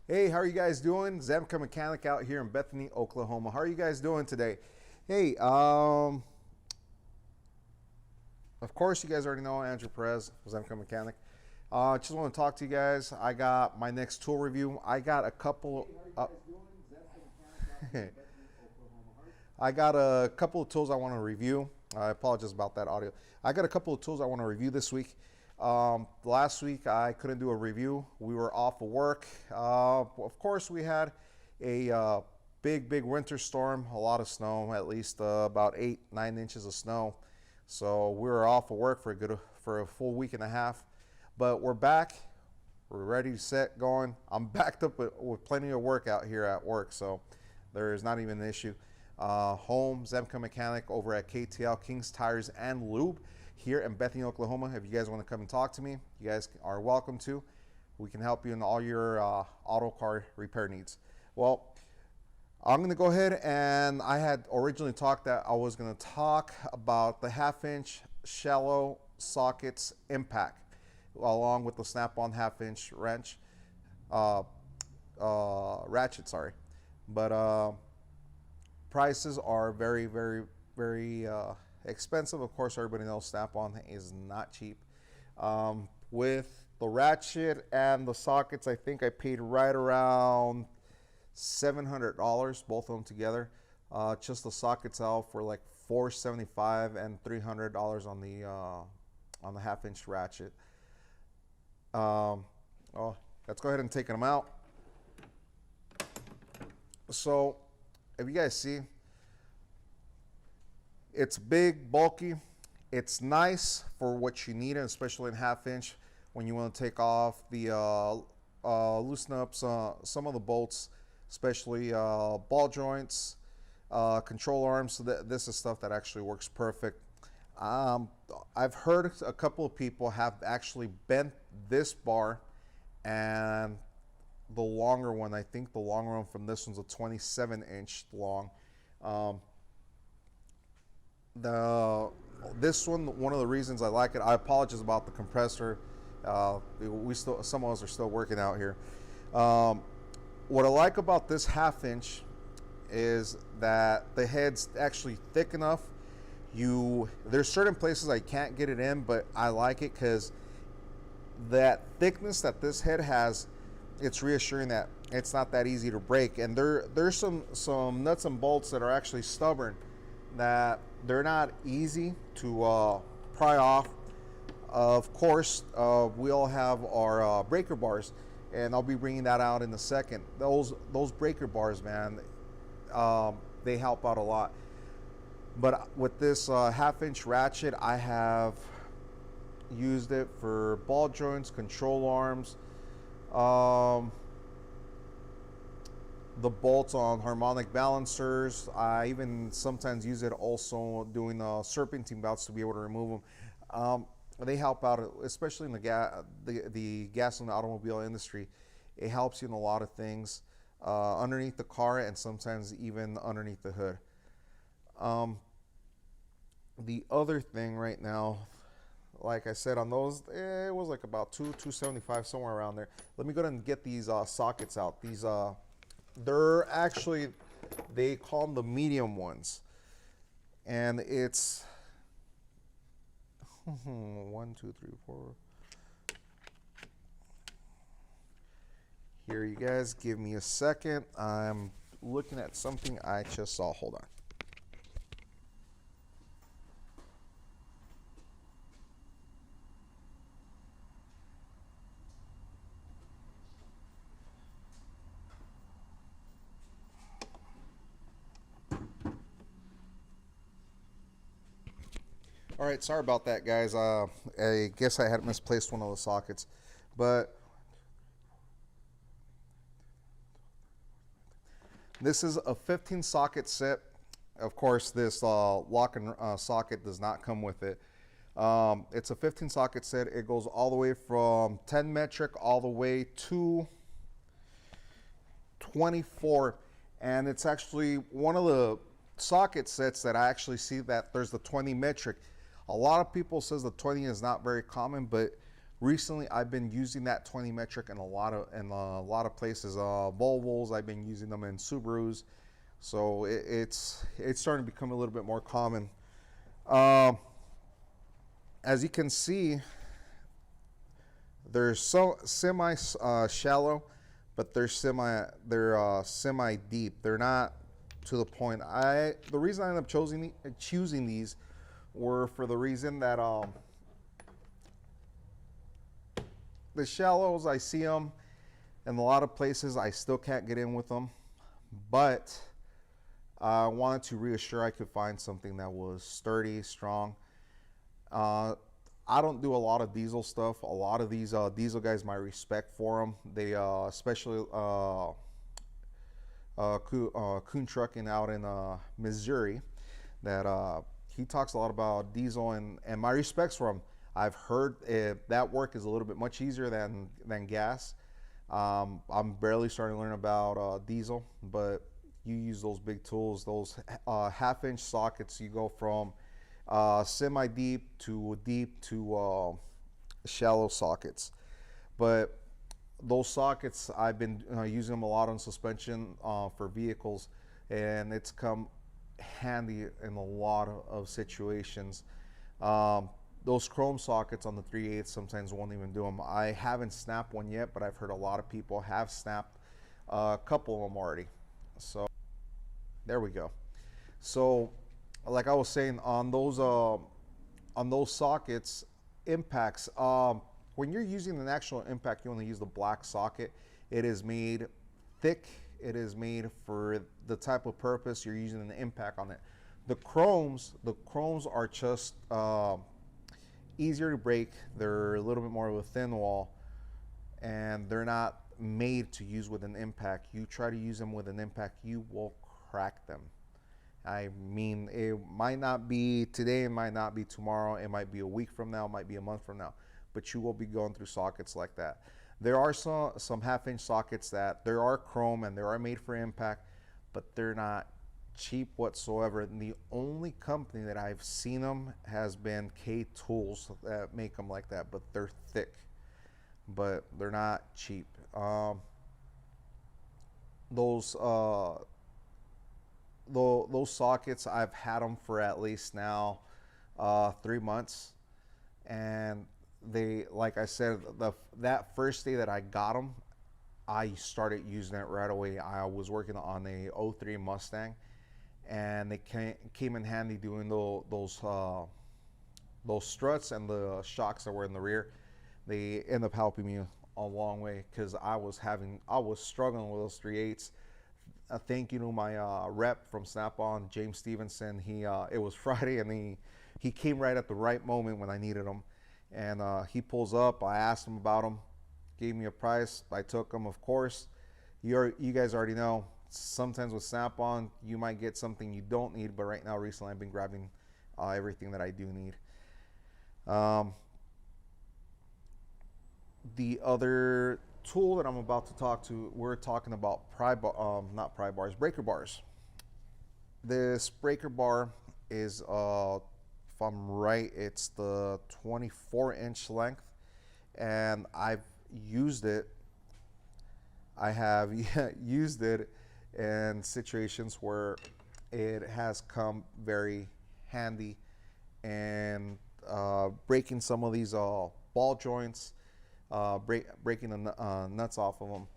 Hey, how are you guys doing? Zemka Mechanic out here in Bethany, Oklahoma. How are you guys doing today? Hey, of course you guys already know Andrew Perez, Zemka Mechanic. Just want to talk to you guys. I got my next tool review. I got a couple. I got a couple of tools I want to review. I apologize about that audio. I got a couple of tools I want to review this week. Last week I couldn't do a review. We were off of work. Of course, we had a big winter storm, a lot of snow, at least about 8-9 inches of snow. So we were off of work for a full week and a half. But we're back. We're ready, set, going. I'm backed up with plenty of work out here at work, so there is not even an issue. Home, Zemka Mechanic over at KTL, King's Tires and Lube here in Bethany, Oklahoma. If you guys want to come and talk to me, you guys are welcome to. We can help you in all your auto car repair needs. Well, I'm going to go ahead, and I had originally talked that I was going to talk about the 1/2-inch shallow sockets impact along with the snap-on 1/2-inch wrench ratchet, sorry. But prices are very expensive. Of course, everybody knows Snap-on is not cheap. With the ratchet and the sockets, I think I paid right around $700, both of them together. Just the sockets out for like $475 and $300 on the 1/2-inch ratchet. Oh, let's go ahead and take them out. So, if you guys see, it's big, bulky. It's nice for what you need, especially in 1/2-inch when you want to take off the loosen up some of the bolts, especially ball joints, control arms. So this is stuff that actually works perfect. I've heard a couple of people have actually bent this bar, and the longer one, I think the longer one from this one's a 27-inch long. This one of the reasons I like it, I apologize about the compressor. Some of us are still working out here. What I like about this 1/2-inch is that the head's actually thick enough. There's certain places I can't get it in, but I like it because that thickness that this head has, it's reassuring that it's not that easy to break. And there's some nuts and bolts that are actually stubborn, that they're not easy to pry off. Of course, we all have our breaker bars, and I'll be bringing that out in a second. Those breaker bars, man, they help out a lot. But with this 1/2-inch ratchet, I have used it for ball joints, control arms, the bolts on harmonic balancers. I even sometimes use it also doing serpentine belts to be able to remove them. They help out, especially in the gasoline automobile industry. It helps you in a lot of things underneath the car and sometimes even underneath the hood. The other thing right now, like I said, on those, it was like about $275, somewhere around there. Let me go ahead and get these sockets out. These they're actually, they call them the medium ones, and it's 1, 2, 3, 4. Here, you guys, give me a second. I'm looking at something I just saw. Hold on. All right, sorry about that, guys. I guess I had misplaced one of the sockets, but this is a 15 socket set. Of course, this lock and socket does not come with it. It's a 15 socket set. It goes all the way from 10 metric all the way to 24, and it's actually one of the socket sets that I actually see that there's the 20 metric. A lot of people says the 20 is not very common, but Recently, I've been using that 20 metric in a lot of places. Volvos, I've been using them in Subarus, so it's starting to become a little bit more common. Um, as you can see, they're so semi shallow, but they're semi deep. They're not to the point. The reason I ended up choosing these were for the reason that the shallows, I see them in a lot of places. I still can't get in with them, but I wanted to reassure I could find something that was sturdy, strong. I don't do a lot of diesel stuff. A lot of these diesel guys, my respect for them. They especially Kuhn Trucking out in Missouri, that he talks a lot about diesel, and my respects for him. I've heard that work is a little bit much easier than gas. I'm barely starting to learn about diesel, but you use those big tools, those half-inch sockets. You go from semi-deep to shallow sockets. But those sockets, I've been using them a lot on suspension for vehicles, and it's come handy in a lot of situations. Those chrome sockets on the 3/8 sometimes won't even do them. I haven't snapped one yet, but I've heard a lot of people have snapped a couple of them already. So there we go. So like I was saying, on those sockets, impacts, when you're using an actual impact, you only use the black socket. It is made thick. It is made for the type of purpose you're using an impact on it. The chromes are just easier to break. They're a little bit more of a thin wall, and they're not made to use with an impact. You try to use them with an impact, you will crack them. I mean, it might not be today, it might not be tomorrow, it might be a week from now, it might be a month from now, but you will be going through sockets like that. There are some half-inch sockets that there are chrome and they are made for impact, but they're not cheap whatsoever. And the only company that I've seen them has been K Tools that make them like that, but they're thick, but they're not cheap. Those sockets, I've had them for at least now 3 months, and they, like I said, that first day that I got them, I started using it right away. I was working on a 03 Mustang, and they came in handy doing those struts and the shocks that were in the rear. They end up helping me a long way, because I was struggling with those 3/8. Thank you to my rep from Snap-on, James Stevenson. It was Friday, and he came right at the right moment when I needed him. And he pulls up. I asked him about him, gave me a price. I took him, of course. You guys already know, sometimes with Snap-on, you might get something you don't need, but right now, recently, I've been grabbing everything that I do need. The other tool that I'm about to talk to, we're talking about breaker bars. This breaker bar is, if I'm right, it's the 24-inch length, and I've used it. I have used it in situations where it has come very handy, and breaking some of these ball joints, breaking the nuts off of them.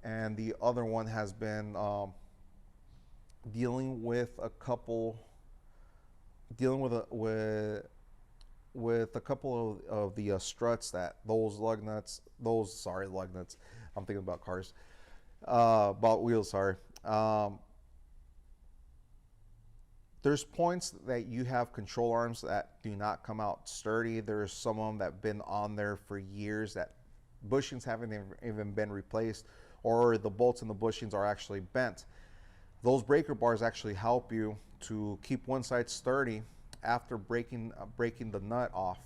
And the other one has been dealing with a couple of the struts, that those lug nuts. I'm thinking about cars, about wheels. Sorry. There's points that you have control arms that do not come out sturdy. There's some of them that have been on there for years that bushings haven't even been replaced, or the bolts in the bushings are actually bent. Those breaker bars actually help you to keep one side sturdy after breaking the nut off.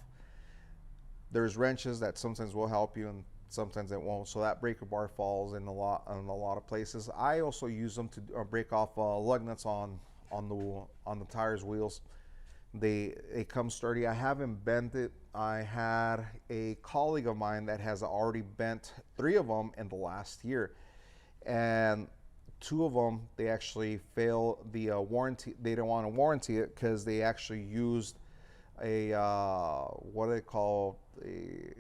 There's wrenches that sometimes will help you and sometimes it won't, so that breaker bar falls in a lot of places. I also use them to break off lug nuts on the tires, wheels. They come sturdy. I haven't bent it I had a colleague of mine that has already bent 3 of them in the last year, and 2 of them they actually failed the warranty. They didn't want to warranty it because they actually used a what do they call a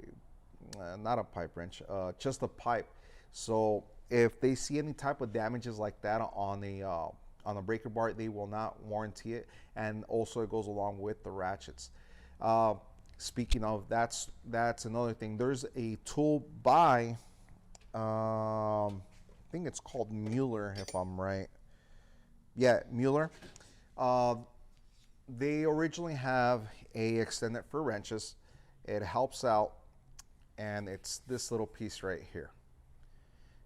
not a pipe wrench, just a pipe. So if they see any type of damages like that on the breaker bar, they will not warranty it, and also it goes along with the ratchets. Speaking of, that's another thing. There's a tool by I think it's called Mueller, if I'm right. Yeah, Mueller. They originally have a extended for wrenches. It helps out, and it's this little piece right here.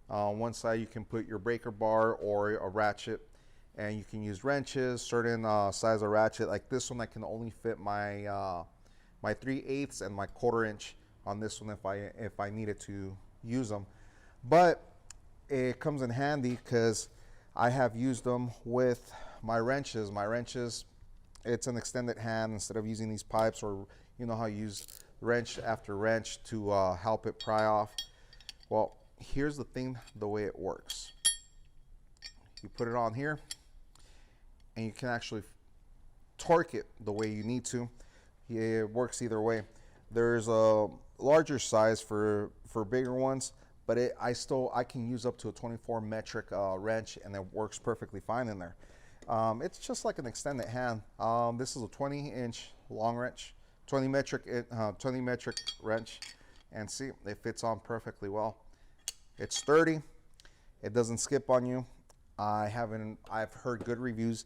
On one side you can put your breaker bar or a ratchet, and you can use wrenches, certain size of ratchet. Like this one, I can only fit my my 3/8 and my 1/4 inch on this one if I needed to use them. But it comes in handy because I have used them with my wrenches. My wrenches, it's an extended hand instead of using these pipes, or you know how you use wrench after wrench to help it pry off. Well, here's the thing, the way it works. You put it on here and you can actually torque it the way you need to. It works either way. There's a larger size for bigger ones, but I can use up to a 24 metric wrench, and it works perfectly fine in there. It's just like an extended hand. This is a 20-inch long wrench, 20 metric wrench, and see, it fits on perfectly well. It's sturdy. It doesn't skip on you. I've heard good reviews.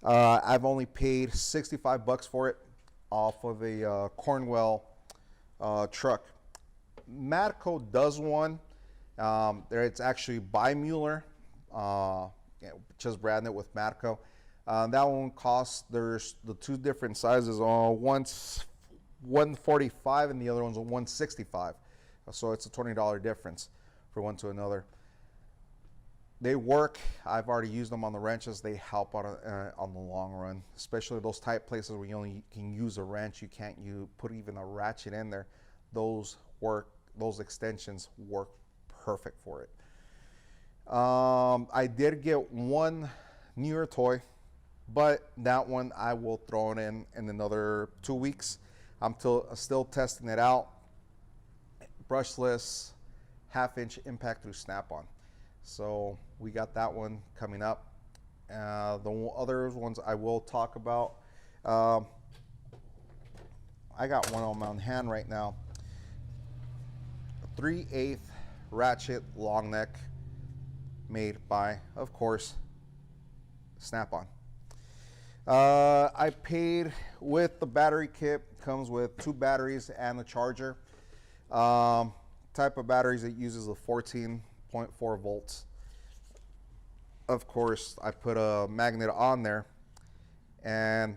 I've only paid $65 for it off of a Cornwell truck. Matco does one. It's actually by Mueller. Just branded with Matco. That one costs, there's the 2 different sizes. One's $145 and the other one's $165. So it's a $20 difference for one to another. They work. I've already used them on the wrenches. They help on the long run, especially those tight places where you only can use a wrench. You can't put even a ratchet in there. Those extensions work perfect for it. I did get one newer toy, but that one I will throw it in another 2 weeks. I'm still testing it out. Brushless 1/2-inch impact through snap-on. So we got that one coming up. The other ones I will talk about. I got one on my hand right now. 3/8 ratchet long neck, made by, of course, Snap-on. I paid with the battery kit. Comes with 2 batteries and a charger. Type of batteries, it uses a 14.4 volts. Of course, I put a magnet on there, and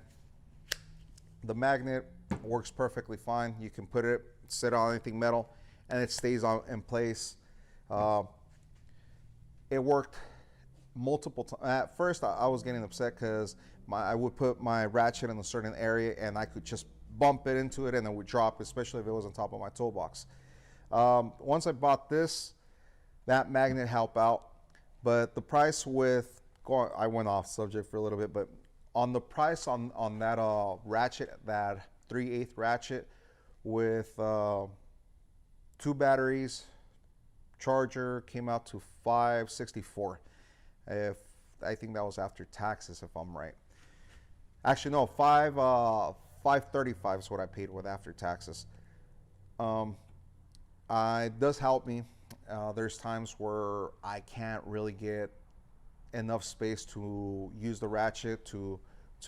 the magnet works perfectly fine. You can put it, sit on anything metal, and it stays in place. It worked multiple times. At first, I was getting upset because I would put my ratchet in a certain area, and I could just bump it into it, and it would drop, especially if it was on top of my toolbox. Once I bought this, that magnet helped out, but the price I went off subject for a little bit, but on the price on that ratchet, that 3/8 ratchet with 2 batteries, charger, came out to $564. I think that was after taxes, if I'm right. Actually, no, $535 is what I paid with after taxes. It does help me. There's times where I can't really get enough space to use the ratchet to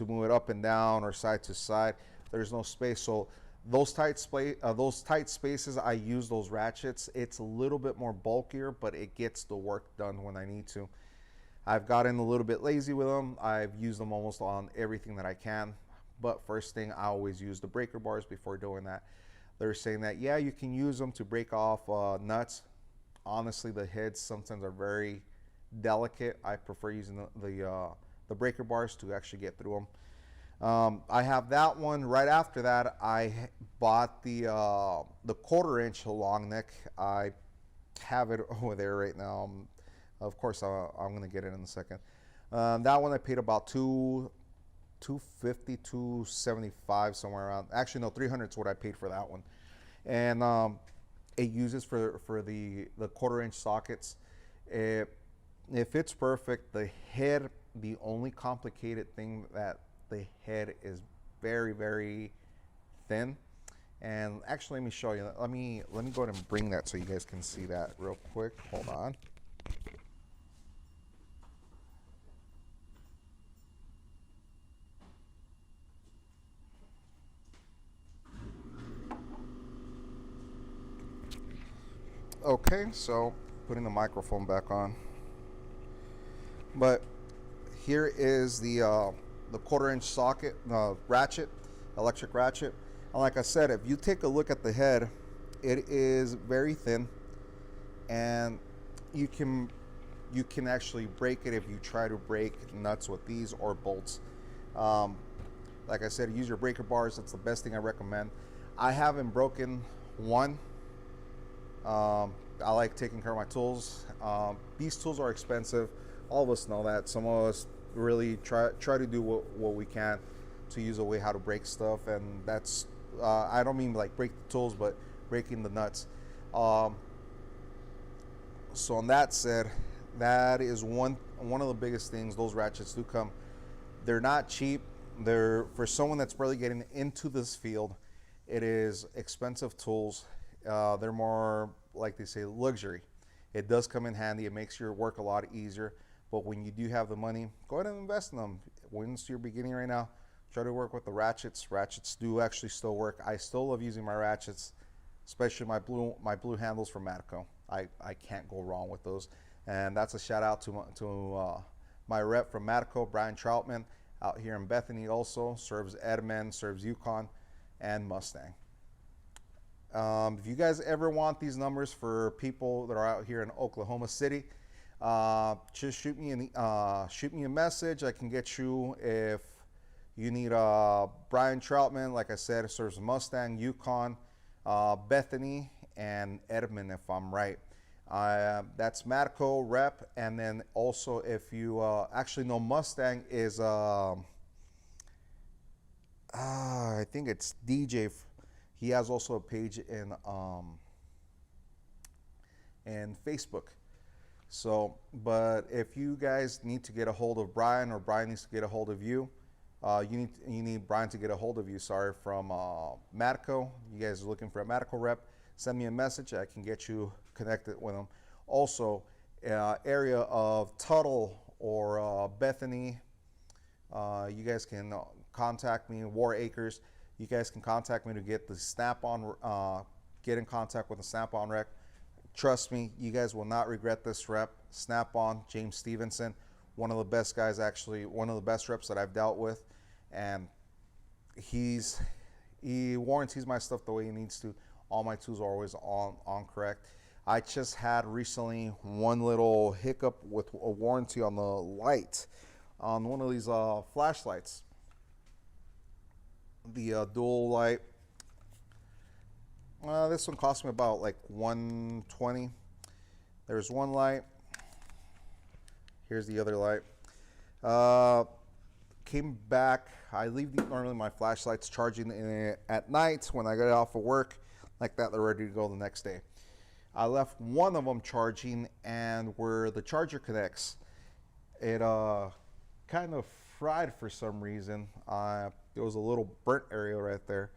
move it up and down or side to side. There's no space, so those tight spaces, I use those ratchets. It's a little bit more bulkier, but it gets the work done when I need to. I've gotten a little bit lazy with them. I've used them almost on everything that I can, but first thing, I always use the breaker bars before doing that. They're saying that, yeah, you can use them to break off nuts. Honestly, the heads sometimes are very delicate. I prefer using the breaker bars to actually get through them. I have that one. Right after that, I bought the 1/4 inch long neck. I have it over there right now. Of course, I'm gonna get it in a second. That one I paid about 250, 275, somewhere around. Actually, no, 300 is what I paid for that one. And it uses for the 1/4 inch sockets. It fits perfect. The head, the only complicated thing that the head is very, very thin. And actually, let me show you. Let me go ahead and bring that so you guys can see that real quick. Hold on. Okay, so putting the microphone back on. But here is the 1/4 inch socket ratchet, electric ratchet. And like I said, if you take a look at the head, it is very thin, and you can actually break it if you try to break nuts with these or bolts. Like I said, use your breaker bars. That's the best thing I recommend. I haven't broken one. I like taking care of my tools. These tools are expensive. All of us know that. Some of us really try to do what we can to use a way how to break stuff, and that's I don't mean like break the tools, but breaking the nuts. So on that said, that is one of the biggest things. Those ratchets do come. They're not cheap. They're, for someone that's barely getting into this field, it is expensive tools. They're more, like they say, luxury. It does come in handy. It makes your work a lot easier. But when you do have the money, go ahead and invest in them. Once you're beginning right now, try to work with the ratchets. Ratchets do actually still work. I still love using my ratchets, especially my blue handles from Matco. I can't go wrong with those. And that's a shout out to my rep from Matco, Brian Troutman, out here in Bethany. Also serves Edmond, serves Yukon, and Mustang. If you guys ever want these numbers for people that are out here in Oklahoma City, just shoot me a message. I can get you if you need Brian Troutman. Like I said, it serves Mustang, Yukon, Bethany, and Edmond, if I'm right. That's Matco rep. And then also, if you actually know, Mustang is I think it's DJ. He has also a page in Facebook. So, but if you guys need to get a hold of Brian, or Brian needs to get a hold of you, you need Brian to get a hold of you. Sorry, from Matco. You guys are looking for a Matco rep, send me a message. I can get you connected with him. Also, area of Tuttle or Bethany, you guys can contact me. War Acres, you guys can contact me to get the Snap-on, get in contact with the Snap-on rep. Trust me, you guys will not regret this rep. Snap-on, James Stevenson, one of the best guys, actually, one of the best reps that I've dealt with. And he warranties my stuff the way he needs to. All my tools are always on correct. I just had recently one little hiccup with a warranty on the light on one of these flashlights. The dual light. This one cost me about like $120. There's one light. Here's the other light. Came back. I leave normally my flashlights charging at night when I get off of work. Like that, they're ready to go the next day. I left one of them charging, and where the charger connects, it kind of fried for some reason. There was a little burnt area right there.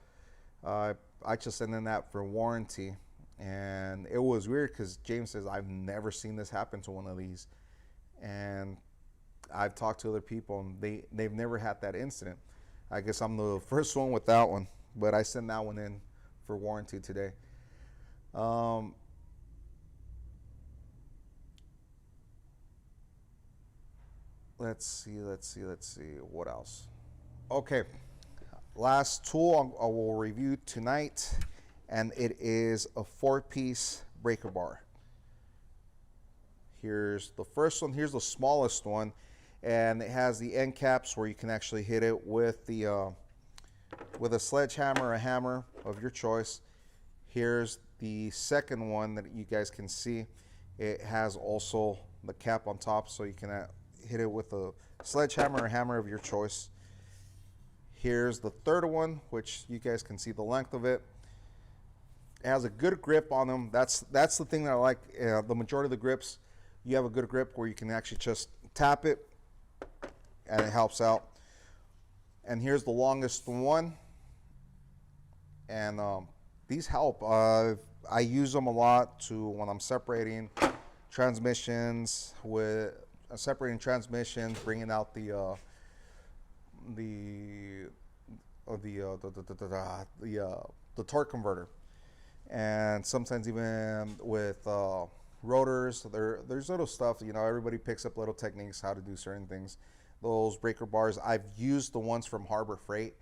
I just sent in that for warranty, and it was weird because James says, I've never seen this happen to one of these, and I've talked to other people, and they've never had that incident. I guess I'm the first one with that one, but I sent that one in for warranty today. Let's see what else. Okay, last tool I will review tonight, and it is a 4-piece breaker bar. Here's the first one. Here's the smallest one. and it has the end caps where you can actually hit it with the with a sledgehammer or a hammer of your choice. Here's the second one that you guys can see. It has also the cap on top, so you can hit it with a sledgehammer or hammer of your choice. Here's the third one, which you guys can see the length of it. It has a good grip on them. That's the thing that I like. The majority of the grips, you have a good grip where you can actually just tap it, and it helps out. And here's the longest one, and these help. I use them a lot when I'm separating transmissions, bringing out the torque converter, and sometimes even with rotors. There's little stuff, everybody picks up little techniques how to do certain things. Those breaker bars, I've used the ones from Harbor Freight.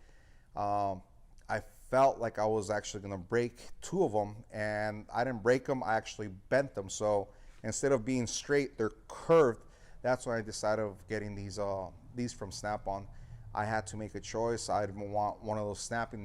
I felt like I was actually going to break two of them, and I didn't break them. I actually bent them. So instead of being straight, they're curved. That's when I decided of getting these from Snap-on. I had to make a choice. I didn't want one of those snapping